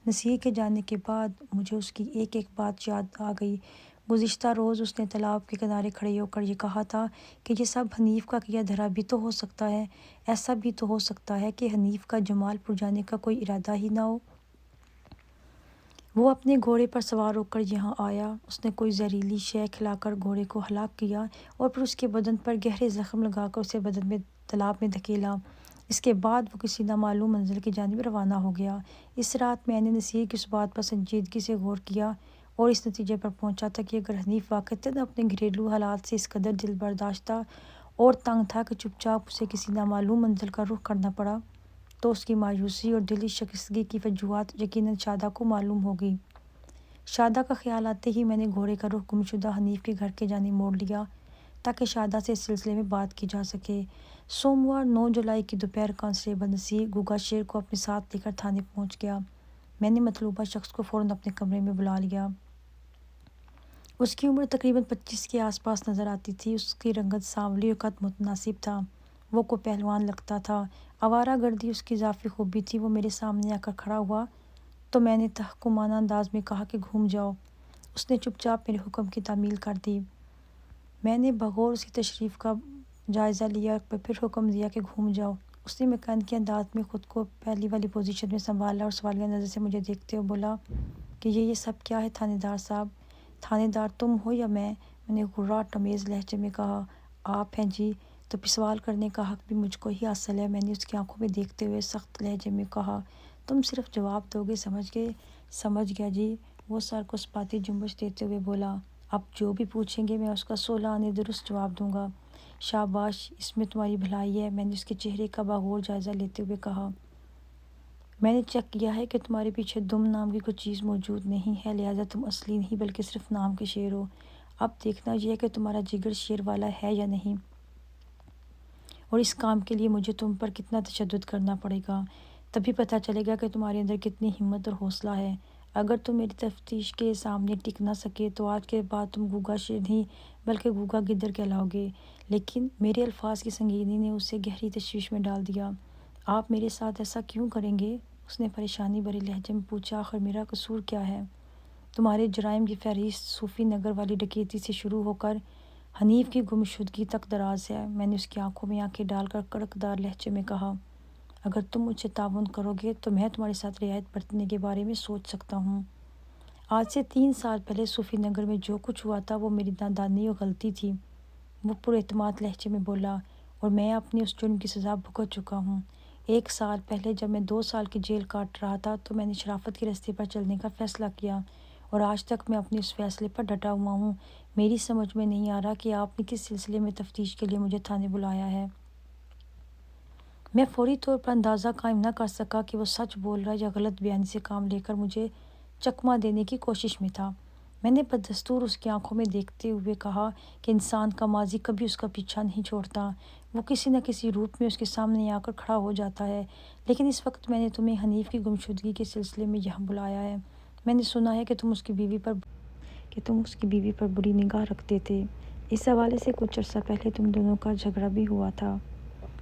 نصیر کے جانے کے بعد مجھے اس کی ایک ایک بات یاد آ گئی۔ گزشتہ روز اس نے تالاب کے کنارے کھڑے ہو کر یہ کہا تھا کہ یہ سب حنیف کا کیا دھرا بھی تو ہو سکتا ہے، ایسا بھی تو ہو سکتا ہے کہ حنیف کا جمال پور جانے کا کوئی ارادہ ہی نہ ہو۔ وہ اپنے گھوڑے پر سوار ہو کر یہاں آیا، اس نے کوئی زہریلی شے کھلا کر گھوڑے کو ہلاک کیا اور پھر اس کے بدن پر گہرے زخم لگا کر اسے بدن میں تالاب میں دھکیلا۔ اس کے بعد وہ کسی نامعلوم منزل کی جانب روانہ ہو گیا۔ اس رات میں نے نصیر کی اس بات پر سنجیدگی سے غور کیا اور اس نتیجے پر پہنچا تھا کہ اگر حنیف واقعتاً اپنے گھریلو حالات سے اس قدر دل برداشتہ اور تنگ تھا کہ چپ چاپ اسے کسی نامعلوم منزل کا رخ کرنا پڑا، تو اس کی مایوسی اور دلی شکستگی کی وجوہات یقیناً شادہ کو معلوم ہوگی۔ شادہ کا خیال آتے ہی میں نے گھوڑے کا رخ گمشدہ حنیف کے گھر کے جانب موڑ لیا تاکہ شادہ سے اس سلسلے میں بات کی جا سکے۔ سوموار 9 جولائی کی دوپہر کانسٹیبل نصیر گوگا شیر کو اپنے ساتھ لے کر تھانے پہنچ گیا۔ میں نے مطلوبہ شخص کو فوراً اپنے کمرے میں بلا لیا۔ اس کی عمر تقریباً 25 کے آس پاس نظر آتی تھی۔ اس کی رنگت سانولی اور قد متناسب تھا۔ وہ کوئی پہلوان لگتا تھا۔ آوارہ گردی اس کی اضافی خوبی تھی۔ وہ میرے سامنے آ کر کھڑا ہوا تو میں نے تحکمانہ انداز میں کہا کہ گھوم جاؤ۔ اس نے چپ چاپ میرے حکم کی تعمیل کر دی۔ میں نے بغور اس کی تشریف کا جائزہ لیا اور پھر حکم دیا کہ گھوم جاؤ۔ اس نے میکینکی انداز میں خود کو پہلی والی پوزیشن میں سنبھالا اور سوالیہ نظر سے مجھے دیکھتے ہوئے بولا کہ یہ سب کیا ہے تھانے دار صاحب؟ تھانے دار تم ہو یا میں نے غراٹ آمیز لہجے میں کہا۔ آپ ہیں جی، تو پھر سوال کرنے کا حق بھی مجھ کو ہی حاصل ہے، میں نے اس کی آنکھوں میں دیکھتے ہوئے سخت لہجے میں کہا۔ تم صرف جواب دو گے، سمجھ گئے؟ سمجھ گیا جی، وہ سر کو اسپاتی جنبش دیتے ہوئے بولا۔ اب جو بھی پوچھیں گے میں اس کا 16 آنے درست جواب دوں گا۔ شاباش، اس میں تمہاری بھلائی ہے، میں نے اس کے چہرے کا بغور جائزہ لیتے ہوئے کہا۔ میں نے چیک کیا ہے کہ تمہارے پیچھے دم نام کی کوئی چیز موجود نہیں ہے، لہٰذا تم اصلی نہیں بلکہ صرف نام کے شیر ہو۔ اب دیکھنا یہ ہے کہ تمہارا جگر شیر والا ہے یا نہیں، اور اس کام کے لیے مجھے تم پر کتنا تشدد کرنا پڑے گا، تبھی پتہ چلے گا کہ تمہارے اندر کتنی ہمت اور حوصلہ ہے۔ اگر تم میری تفتیش کے سامنے ٹک نہ سکے تو آج کے بعد تم گوگا شیر نہیں بلکہ گوگا گدڑ کہلاؤ گے۔ لیکن میرے الفاظ کی سنگینی نے اسے گہری تشویش میں ڈال دیا۔ آپ میرے ساتھ ایسا کیوں کریں گے؟ اس نے پریشانی بھرے لہجے میں پوچھا۔ آخر میرا قصور کیا ہے؟ تمہارے جرائم کی فہرست صوفی نگر والی ڈکیتی سے شروع ہو کر حنیف کی گمشدگی تک دراز ہے، میں نے اس کی آنکھوں میں آنکھیں ڈال کر کڑکدار لہجے میں کہا۔ اگر تم مجھ سے تعاون کرو گے تو میں تمہارے ساتھ رعایت برتنے کے بارے میں سوچ سکتا ہوں۔ آج سے 3 سال پہلے صوفی نگر میں جو کچھ ہوا تھا وہ میری نادانی اور غلطی تھی، وہ پر اعتماد لہجے میں بولا، اور میں اپنے اس جرم کی سزا بھگت چکا ہوں۔ 1 سال پہلے جب میں 2 سال کی جیل کاٹ رہا تھا تو میں نے شرافت کے راستے پر چلنے کا فیصلہ کیا، اور آج تک میں اپنے اس فیصلے پر ڈٹا ہوا ہوں۔ میری سمجھ میں نہیں آ رہا کہ آپ نے کس سلسلے میں تفتیش کے لیے مجھے تھانے بلایا ہے۔ میں فوری طور پر اندازہ قائم نہ کر سکا کہ وہ سچ بول رہا یا غلط بیانی سے کام لے کر مجھے چکمہ دینے کی کوشش میں تھا۔ میں نے بدستور اس کی آنکھوں میں دیکھتے ہوئے کہا کہ انسان کا ماضی کبھی اس کا پیچھا نہیں چھوڑتا، وہ کسی نہ کسی روپ میں اس کے سامنے آ کر کھڑا ہو جاتا ہے۔ لیکن اس وقت میں نے تمہیں حنیف کی گمشدگی کے سلسلے میں یہاں بلایا ہے۔ میں نے سنا ہے کہ تم اس کی بیوی پر بری نگاہ رکھتے تھے۔ اس حوالے سے کچھ عرصہ پہلے تم دونوں کا جھگڑا بھی ہوا تھا۔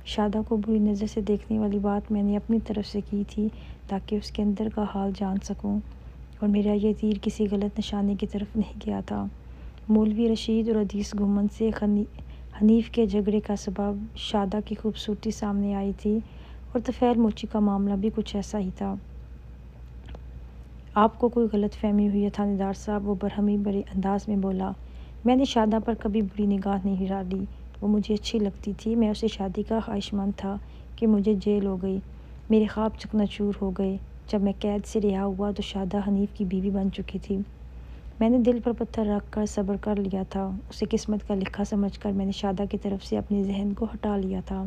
شادہ کو بری نظر سے دیکھنے والی بات میں نے اپنی طرف سے کی تھی تاکہ اس کے اندر کا حال جان سکوں، اور میرا یہ تیر کسی غلط نشانے کی طرف نہیں گیا تھا۔ مولوی رشید اور حدیث گھمنڈ سے حنیف کے جھگڑے کا سبب شادہ کی خوبصورتی سامنے آئی تھی، اور طفیل موچی کا معاملہ بھی کچھ ایسا ہی تھا۔ آپ کو کوئی غلط فہمی ہوئی ہے تھانے دار صاحب، وہ برہمی بھرے انداز میں بولا۔ میں نے شادہ پر کبھی بری نگاہ نہیں ڈالی، وہ مجھے اچھی لگتی تھی، میں اسے شادی کا خواہشمند تھا کہ مجھے جیل ہو گئی، میرے خواب چکنا چور ہو گئے۔ جب میں قید سے رہا ہوا تو شادہ حنیف کی بیوی بن چکی تھی۔ میں نے دل پر پتھر رکھ کر صبر کر لیا تھا، اسے قسمت کا لکھا سمجھ کر میں نے شادہ کی طرف سے اپنے ذہن کو ہٹا لیا تھا۔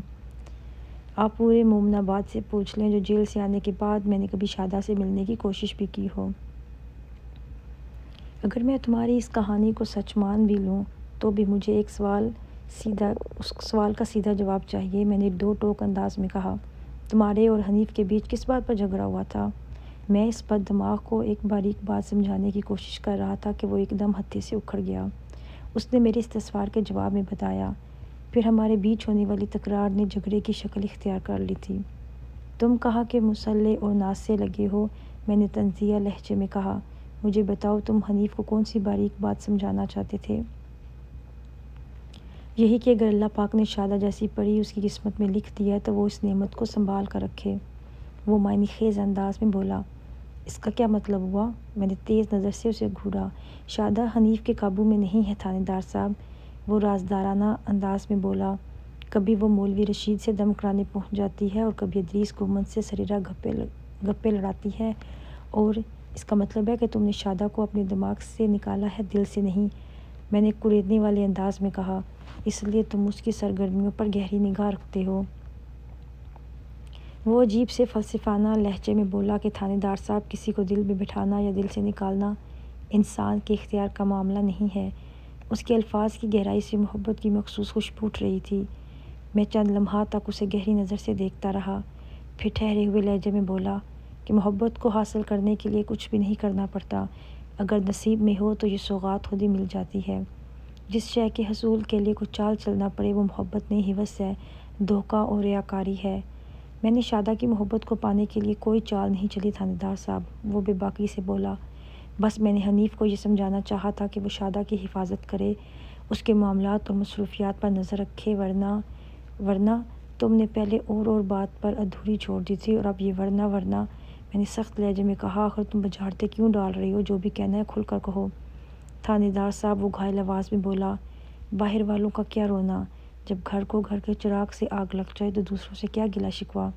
آپ پورے مومن آباد سے پوچھ لیں جو جیل سے آنے کے بعد میں نے کبھی شادہ سے ملنے کی کوشش بھی کی ہو۔ اگر میں تمہاری اس کہانی کو سچ مان بھی لوں تو بھی مجھے ایک سوال اس سوال کا سیدھا جواب چاہیے، میں نے دو ٹوک انداز میں کہا۔ تمہارے اور حنیف کے بیچ کس بات پر جھگڑا ہوا تھا؟ میں اس بد دماغ کو ایک باریک بات سمجھانے کی کوشش کر رہا تھا کہ وہ ایک دم ہتھے سے اکھڑ گیا۔ اس نے میرے استفسار کے جواب میں بتایا، پھر ہمارے بیچ ہونے والی تکرار نے جھگڑے کی شکل اختیار کر لی تھی۔ تم کہا کہ مسلح اور ناز سے لگے ہو، میں نے طنزیہ لہجے میں کہا۔ مجھے بتاؤ، تم حنیف کو کون سی باریک بات سمجھانا چاہتے تھے؟ یہی کہ اگر اللہ پاک نے شادہ جیسی پری اس کی قسمت میں لکھ دیا ہے تو وہ اس نعمت کو سنبھال کر رکھے۔ وہ معنی خیز انداز میں بولا۔ اس کا کیا مطلب ہوا؟ میں نے تیز نظر سے اسے گھورا۔ شادہ حنیف کے قابو میں نہیں ہے تھانے دار صاحب، وہ رازدارانہ انداز میں بولا۔ کبھی وہ مولوی رشید سے دم کرانے پہنچ جاتی ہے اور کبھی ادریس گومن سے سریرا گپے لڑاتی ہے، اور اس کا مطلب ہے کہ تم نے شادہ کو اپنے دماغ سے نکالا ہے، دل سے نہیں، میں نے کریدنے والے انداز میں کہا، اس لیے تم اس کی سرگرمیوں پر گہری نگاہ رکھتے ہو۔ وہ عجیب سے فلسفانہ لہجے میں بولا کہ تھانے دار صاحب، کسی کو دل میں بٹھانا یا دل سے نکالنا انسان کے اختیار کا معاملہ نہیں ہے۔ اس کے الفاظ کی گہرائی سے محبت کی مخصوص خوشبو اٹھ رہی تھی۔ میں چند لمحات تک اسے گہری نظر سے دیکھتا رہا، پھر ٹھہرے ہوئے لہجے میں بولا کہ محبت کو حاصل کرنے کے لیے کچھ بھی نہیں کرنا پڑتا، اگر نصیب میں ہو تو یہ سوغات خود ہی مل جاتی ہے۔ جس شے کے حصول کے لیے کچھ چال چلنا پڑے وہ محبت نہیں، ہوس ہے، دھوکہ اور ریاکاری ہے۔ میں نے شادہ کی محبت کو پانے کے لیے کوئی چال نہیں چلی تھانے دار صاحب، وہ بے باکی سے بولا۔ بس میں نے حنیف کو یہ سمجھانا چاہا تھا کہ وہ شادہ کی حفاظت کرے، اس کے معاملات اور مصروفیات پر نظر رکھے، ورنہ تم نے پہلے اور بات پر ادھوری چھوڑ دی تھی، اور اب یہ ورنہ میں نے سخت لہجے میں کہا، آخر تم بجھاڑتے کیوں ڈال رہی ہو؟ جو بھی کہنا ہے کھل کر کہو۔ تھانے دار صاحب، وہ گھائل آواز میں بولا، باہر والوں کا کیا رونا؟ جب گھر کو گھر کے چراغ سے آگ لگ جائے تو دوسروں سے کیا گلہ شکوہ؟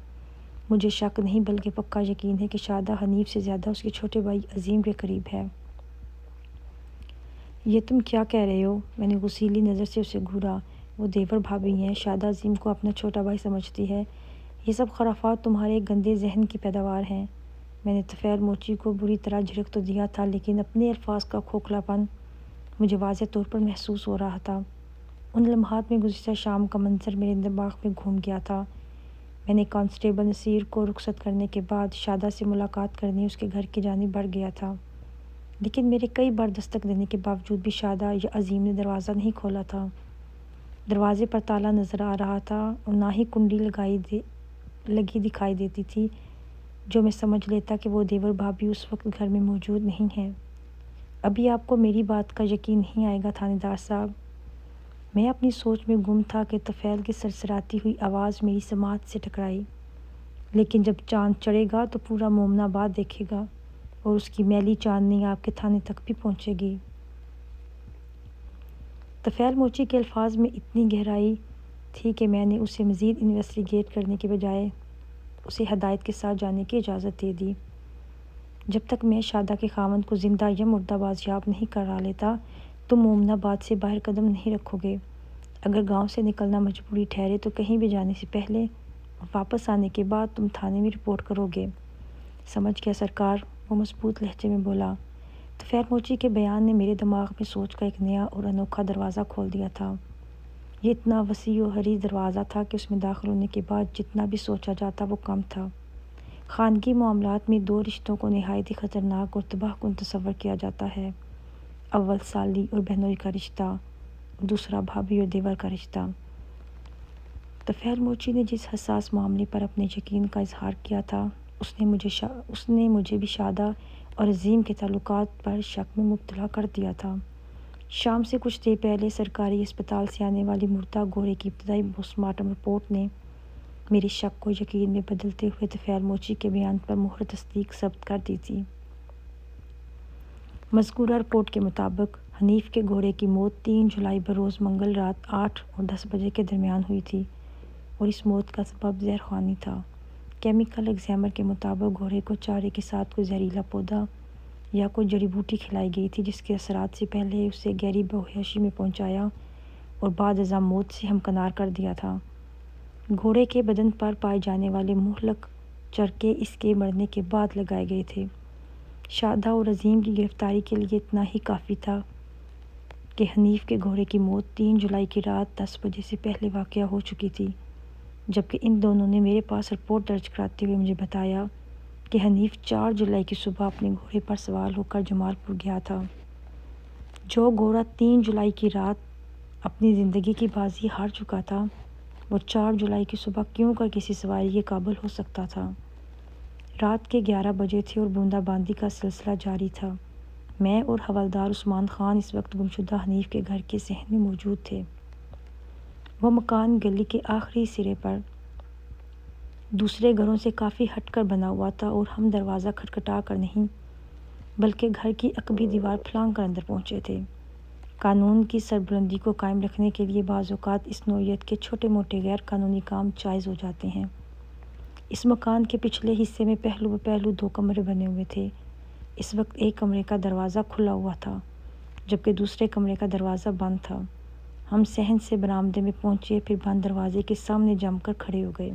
مجھے شک نہیں بلکہ پکا یقین ہے کہ شادہ حنیف سے زیادہ اس کے چھوٹے بھائی عظیم کے قریب ہے۔ یہ تم کیا کہہ رہے ہو؟ میں نے غصیلی نظر سے اسے گھورا۔ وہ دیور بھابھی ہیں، شادہ عظیم کو اپنا چھوٹا بھائی سمجھتی ہے۔ یہ سب خرافات تمہارے گندے ذہن کی پیداوار ہیں۔ میں نے طفیل موچی کو بری طرح جھڑک تو دیا تھا، لیکن اپنے الفاظ کا کھوکھلا پن مجھے واضح طور پر محسوس ہو رہا تھا۔ ان لمحات میں گزشتہ شام کا منظر میرے دماغ میں گھوم گیا تھا۔ میں نے کانسٹیبل نصیر کو رخصت کرنے کے بعد شادہ سے ملاقات کرنے اس کے گھر کی جانب بڑھ گیا تھا، لیکن میرے کئی بار دستک دینے کے باوجود بھی شادہ یا عظیم نے دروازہ نہیں کھولا تھا۔ دروازے پر تالا نظر آ رہا تھا اور نہ ہی کنڈی لگی دکھائی دیتی تھی، جو میں سمجھ لیتا کہ وہ دیور بھابھی اس وقت گھر میں موجود نہیں ہے۔ ابھی آپ کو میری بات کا یقین نہیں آئے گا تھانے دار صاحب۔ میں اپنی سوچ میں گم تھا کہ طفیل کی سرسراتی ہوئی آواز میری سماعت سے ٹکرائی، لیکن جب چاند چڑھے گا تو پورا مومن آباد دیکھے گا، اور اس کی میلی چاندنی آپ کے تھانے تک بھی پہنچے گی۔ طفیل موچی کے الفاظ میں اتنی گہرائی تھی کہ میں نے اسے مزید انویسٹیگیٹ کرنے کے بجائے اسے ہدایت کے ساتھ جانے کی اجازت دے دی۔ جب تک میں شادہ کے خاوند کو زندہ یا مردہ بازیاب نہیں کرا لیتا تم مومن آباد سے باہر قدم نہیں رکھو گے۔ اگر گاؤں سے نکلنا مجبوری ٹھہرے تو کہیں بھی جانے سے پہلے واپس آنے کے بعد تم تھانے میں رپورٹ کرو گے۔ سمجھ گیا سرکار، وہ مضبوط لہجے میں بولا۔ طفیل موچی کے بیان نے میرے دماغ میں سوچ کا ایک نیا اور انوکھا دروازہ کھول دیا تھا۔ یہ اتنا وسیع و عریض دروازہ تھا کہ اس میں داخل ہونے کے بعد جتنا بھی سوچا جاتا وہ کم تھا۔ خانگی معاملات میں دو رشتوں کو نہایت ہی خطرناک اور تباہ کن تصور کیا جاتا ہے، اول سالی اور بہنوئی کا رشتہ، اور دوسرا بھابھی اور دیور کا رشتہ۔ طفیل موچی نے جس حساس معاملے پر اپنے یقین کا اظہار کیا تھا، اس نے مجھے بھی شادہ اور عظیم کے تعلقات پر شک میں مبتلا کر دیا تھا۔ شام سے کچھ دیر پہلے سرکاری اسپتال سے آنے والی مردہ گھوڑے کی ابتدائی پوسٹ مارٹم رپورٹ نے میرے شک کو یقین میں بدلتے ہوئے طفیل موچی کے بیان پر مہر تصدیق ثبت کر دی تھی۔ مذکورہ رپورٹ کے مطابق حنیف کے گھوڑے کی موت 3 جولائی بروز منگل رات 8 اور 10 بجے کے درمیان ہوئی تھی، اور اس موت کا سبب زہر خوانی تھا۔ کیمیکل ایگزامر کے مطابق گھوڑے کو چارے کے ساتھ کوئی زہریلا پودا یا کوئی جڑی بوٹی کھلائی گئی تھی، جس کے اثرات سے پہلے اسے گہری بےہوشی میں پہنچایا اور بعد ازاں موت سے ہمکنار کر دیا تھا۔ گھوڑے کے بدن پر پائے جانے والے مہلک چرکے اس کے مرنے کے بعد لگائے گئے تھے۔ شادہ اور عظیم کی گرفتاری کے لیے اتنا ہی کافی تھا کہ حنیف کے گھوڑے کی موت 3 جولائی کی رات 10 بجے سے پہلے واقع ہو چکی تھی، جبکہ ان دونوں نے میرے پاس رپورٹ درج کراتے ہوئے مجھے بتایا کہ حنیف 4 جولائی کی صبح اپنے گھوڑے پر سوار ہو کر جمال پور گیا تھا۔ جو گھوڑا 3 جولائی کی رات اپنی زندگی کی بازی ہار چکا تھا، وہ 4 جولائی کی صبح کیوں کر کسی سواری کے قابل ہو سکتا تھا؟ رات کے 11 بجے تھے اور بوندا باندی کا سلسلہ جاری تھا۔ میں اور حوالدار عثمان خان اس وقت گمشدہ حنیف کے گھر کے صحن میں موجود تھے۔ وہ مکان گلی کے آخری سرے پر دوسرے گھروں سے کافی ہٹ کر بنا ہوا تھا اور ہم دروازہ کھٹکھٹا کر نہیں بلکہ گھر کی عقبی دیوار پھلانگ کر اندر پہنچے تھے۔ قانون کی سربلندی کو قائم رکھنے کے لیے بعض اوقات اس نوعیت کے چھوٹے موٹے غیر قانونی کام جائز ہو جاتے ہیں۔ اس مکان کے پچھلے حصے میں پہلو بہ پہلو 2 کمرے بنے ہوئے تھے۔ اس وقت ایک کمرے کا دروازہ کھلا ہوا تھا جبکہ دوسرے کمرے کا دروازہ بند تھا۔ ہم صحن سے برآمدے میں پہنچے، پھر بند دروازے کے سامنے جم کر کھڑے ہو گئے۔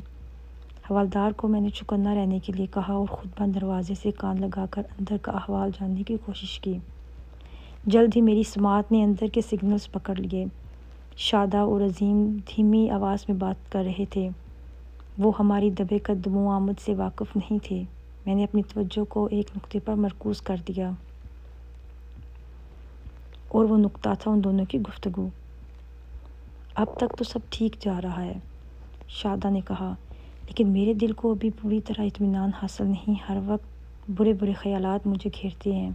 حوالدار کو میں نے چوکنا رہنے کے لیے کہا اور خود بند دروازے سے کان لگا کر اندر کا احوال جاننے کی کوشش کی۔ جلد ہی میری سماعت نے اندر کے سگنلز پکڑ لیے۔ شادہ اور عظیم دھیمی آواز میں بات کر رہے تھے۔ وہ ہماری دبے قدم و آمد سے واقف نہیں تھے۔ میں نے اپنی توجہ کو ایک نقطے پر مرکوز کر دیا اور وہ نقطہ تھا ان دونوں کی گفتگو۔ اب تک تو سب ٹھیک جا رہا ہے، شادہ نے کہا، لیکن میرے دل کو ابھی پوری طرح اطمینان حاصل نہیں۔ ہر وقت برے برے خیالات مجھے گھیرتے ہیں۔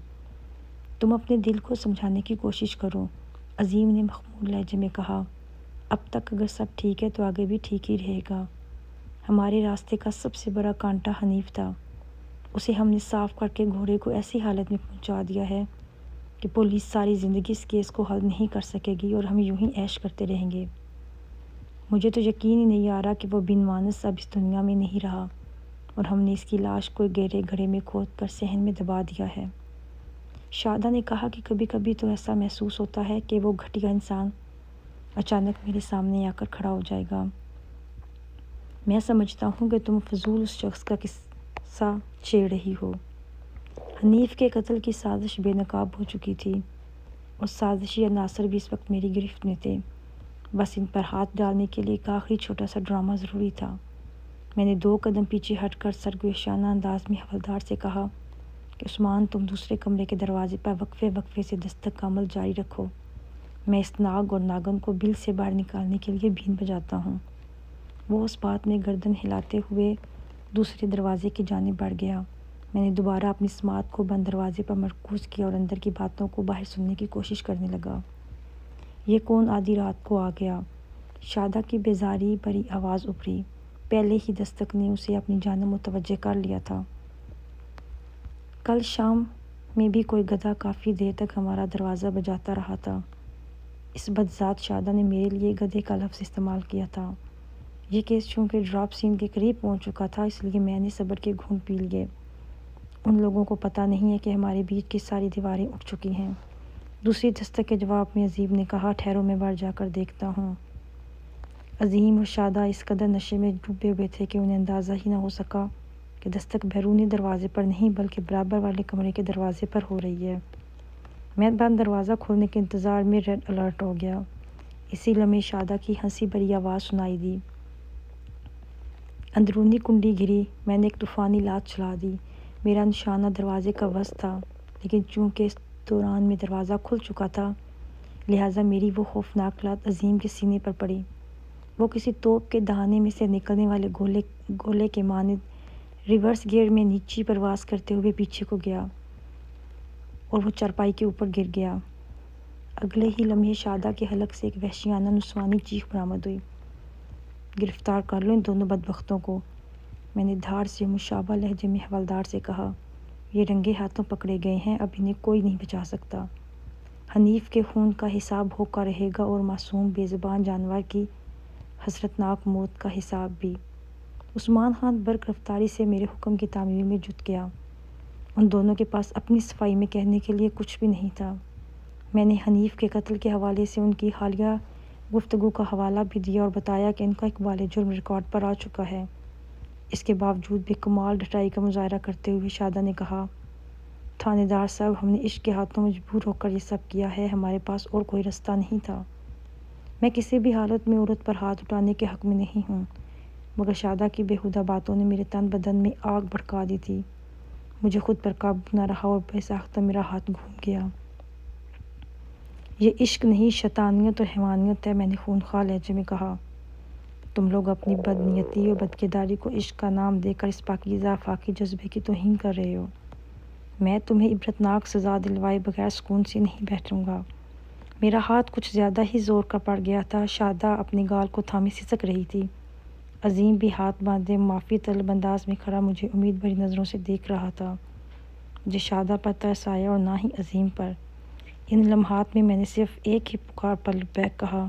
تم اپنے دل کو سمجھانے کی کوشش کرو، عظیم نے مخمور لہجے میں کہا۔ اب تک اگر سب ٹھیک ہے تو آگے بھی ٹھیک ہی رہے گا۔ ہمارے راستے کا سب سے بڑا کانٹا حنیف تھا۔ اسے ہم نے صاف کر کے گھوڑے کو ایسی حالت میں پہنچا دیا ہے کہ پولیس ساری زندگی اس کیس کو حل نہیں کر سکے گی اور ہم یوں ہی عیش کرتے رہیں گے۔ مجھے تو یقین ہی نہیں آ رہا کہ وہ بن مانس اب اس دنیا میں نہیں رہا اور ہم نے اس کی لاش کوئی گہرے گڑھے میں کھود کر صحن میں دبا دیا ہے۔ شادہ نے کہا کہ کبھی کبھی تو ایسا محسوس ہوتا ہے کہ وہ گھٹیا انسان اچانک میرے سامنے آ کر کھڑا ہو جائے گا۔ میں سمجھتا ہوں کہ تم فضول اس شخص کا قصہ چھیڑ رہی ہو۔ حنیف کے قتل کی سازش بے نقاب ہو چکی تھی اور سازشی عناصر بھی اس وقت میری گرفت میں تھے۔ بس ان پر ہاتھ ڈالنے کے لیے ایک آخری چھوٹا سا ڈرامہ ضروری تھا۔ میں نے 2 قدم پیچھے ہٹ کر سرگوشانہ انداز میں حوالدار سے کہا کہ عثمان، تم دوسرے کمرے کے دروازے پر وقفے وقفے سے دستک کا عمل جاری رکھو۔ میں اس ناگ اور ناگن کو بل سے باہر نکالنے کے لیے بین بجاتا ہوں۔ وہ اس بات میں گردن ہلاتے ہوئے دوسرے دروازے کی جانب بڑھ گیا۔ میں نے دوبارہ اپنی سماعت کو بند دروازے پر مرکوز کیا اور اندر کی باتوں کو باہر سننے کی کوشش کرنے لگا۔ یہ کون آدھی رات کو آ گیا؟ شادہ کی بیزاری بھری آواز ابھری۔ پہلے ہی دستک نے اسے اپنی جانب متوجہ کر لیا تھا۔ کل شام میں بھی کوئی گدھا کافی دیر تک ہمارا دروازہ بجاتا رہا تھا۔ اس بدذات شادہ نے میرے لیے گدھے کا لفظ استعمال کیا تھا۔ یہ کیس چونکہ ڈراپ سین کے قریب پہنچ چکا تھا، اس لیے میں نے صبر کے گھونٹ پی لیے۔ ان لوگوں کو پتہ نہیں ہے کہ ہمارے بیچ کی ساری دیواریں اٹھ چکی ہیں۔ دوسری دستک کے جواب میں عظیم نے کہا، ٹھہرو، میں باہر جا کر دیکھتا ہوں۔ عظیم اور شادہ اس قدر نشے میں ڈوبے ہوئے تھے کہ انہیں اندازہ ہی نہ ہو سکا کہ دستک بیرونی دروازے پر نہیں بلکہ برابر والے کمرے کے دروازے پر ہو رہی ہے۔ میں بند دروازہ کھولنے کے انتظار میں ریڈ الرٹ ہو گیا۔ اسی لمحے شادہ کی ہنسی بھری آواز سنائی دی۔ اندرونی کنڈی گری۔ میں نے ایک طوفانی لات چلا دی۔ میرا نشانہ دروازے کا وسط تھا، لیکن چونکہ اس دوران میں دروازہ کھل چکا تھا، لہٰذا میری وہ خوفناک لات عظیم کے سینے پر پڑی۔ وہ کسی توپ کے دہانے میں سے نکلنے والے گولے کے مانند ریورس گیئر میں نیچی پرواز کرتے ہوئے پیچھے کو گیا اور وہ چارپائی کے اوپر گر گیا۔ اگلے ہی لمحے شادہ کے حلق سے ایک وحشیانہ نسوانی چیخ برآمد ہوئی، گرفتار کر لو ان دونوں بدبختوں کو۔ میں نے دھاڑ سے مشابہ لہجے میں حوالدار سے کہا، یہ رنگے ہاتھوں پکڑے گئے ہیں، اب انہیں کوئی نہیں بچا سکتا۔ حنیف کے خون کا حساب ہوکا رہے گا اور معصوم بے زبان جانور کی حسرتناک موت کا حساب بھی۔ عثمان خان برق رفتاری سے میرے حکم کی تعمیل میں جٹ گیا۔ ان دونوں کے پاس اپنی صفائی میں کہنے کے لیے کچھ بھی نہیں تھا۔ میں نے حنیف کے قتل کے حوالے سے ان کی حالیہ گفتگو کا حوالہ بھی دیا اور بتایا کہ ان کا اقبال جرم ریکارڈ پر آ چکا ہے۔ اس کے باوجود بھی کمال ڈٹائی کا مظاہرہ کرتے ہوئے شادہ نے کہا، تھانے دار صاحب، ہم نے عشق کے ہاتھوں مجبور ہو کر یہ سب کیا ہے، ہمارے پاس اور کوئی رستہ نہیں تھا۔ میں کسی بھی حالت میں عورت پر ہاتھ اٹھانے کے حق میں نہیں ہوں، مگر شادہ کی بیہودہ باتوں نے میرے تن بدن میں آگ بھڑکا دی تھی۔ مجھے خود پر قابو نہ رہا اور بے ساختہ میرا ہاتھ گھوم گیا۔ یہ عشق نہیں، شیطانیت اور حیوانیت ہے، میں نے خونخوار لہجے میں کہا۔ تم لوگ اپنی بد نیتی اور بدکرداری کو عشق کا نام دے کر اس پاکیزہ آفاقی جذبے کی توہین کر رہے ہو۔ میں تمہیں عبرتناک سزا دلوائے بغیر سکون سے نہیں بیٹھوں گا۔ میرا ہاتھ کچھ زیادہ ہی زور کا پڑ گیا تھا۔ شادہ اپنے گال کو تھامے سسک رہی تھی۔ عظیم بھی ہاتھ باندھے معافی طلب انداز میں کھڑا مجھے امید بھری نظروں سے دیکھ رہا تھا۔ مجھے شادہ پر ترس آیا اور نہ ہی عظیم پر۔ ان لمحات میں نے صرف ایک ہی پکار پر لبیک کہا۔